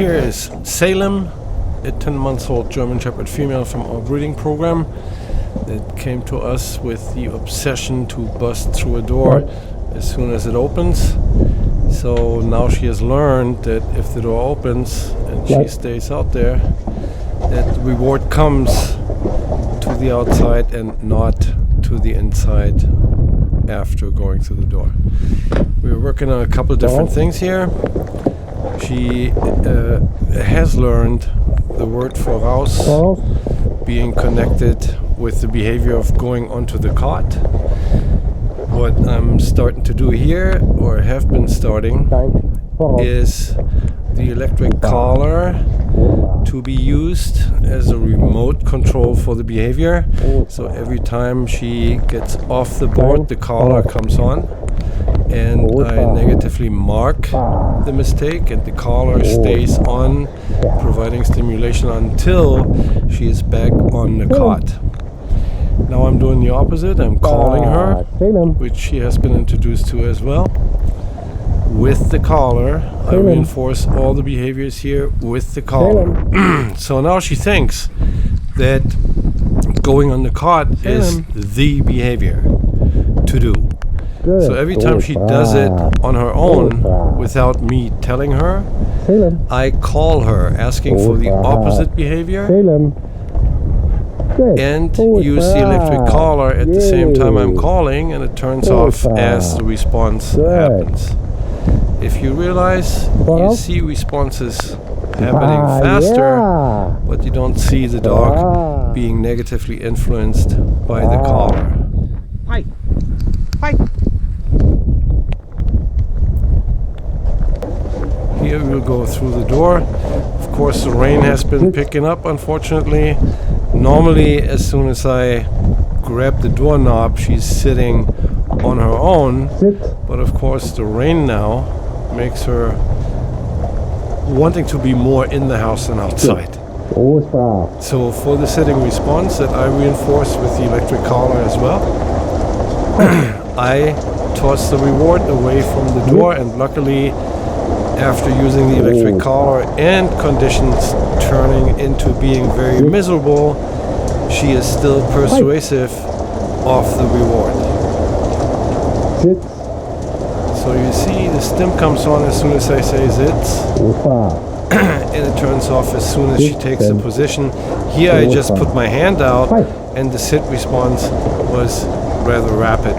Here is Salem, a 10-month-old German Shepherd female from our breeding program that came to us with the obsession to bust through a door as soon as it opens. So now she has learned that if the door opens and she stays out there, that the reward comes to the outside and not to the inside after going through the door. We're working on a couple of different things here. She has learned the word voraus being connected with the behavior of going onto the cot. What I'm starting to do here, or have been starting, is the electric collar to be used as a remote control for the behavior. So every time she gets off the board, the collar comes on, and I negatively mark the mistake, and the collar stays on, providing stimulation until she is back on the cot. Now I'm doing the opposite. I'm calling her, which she has been introduced to as well. With the collar, I reinforce all the behaviors here with the collar. So now she thinks that going on the cot is the behavior to do. So every time she does it on her own without me telling her, I call her asking for the opposite behavior and use the electric collar at the same time I'm calling, and it turns off as the response happens. If you realize, you see responses happening faster, but you don't see the dog being negatively influenced by the collar. Hi. Hi. Here we'll go through the door. Of course, the rain has been picking up, unfortunately. Normally, as soon as I grab the doorknob, she's sitting on her own. But of course, the rain now makes her wanting to be more in the house than outside. So for the sitting response that I reinforce with the electric collar as well, I toss the reward away from the door, and luckily, after using the electric collar and conditions turning into being very miserable, she is still persuasive of the reward. So you see the stim comes on as soon as I say zits, and it turns off as soon as she takes the position. Here I just put my hand out, and the sit response was rather rapid.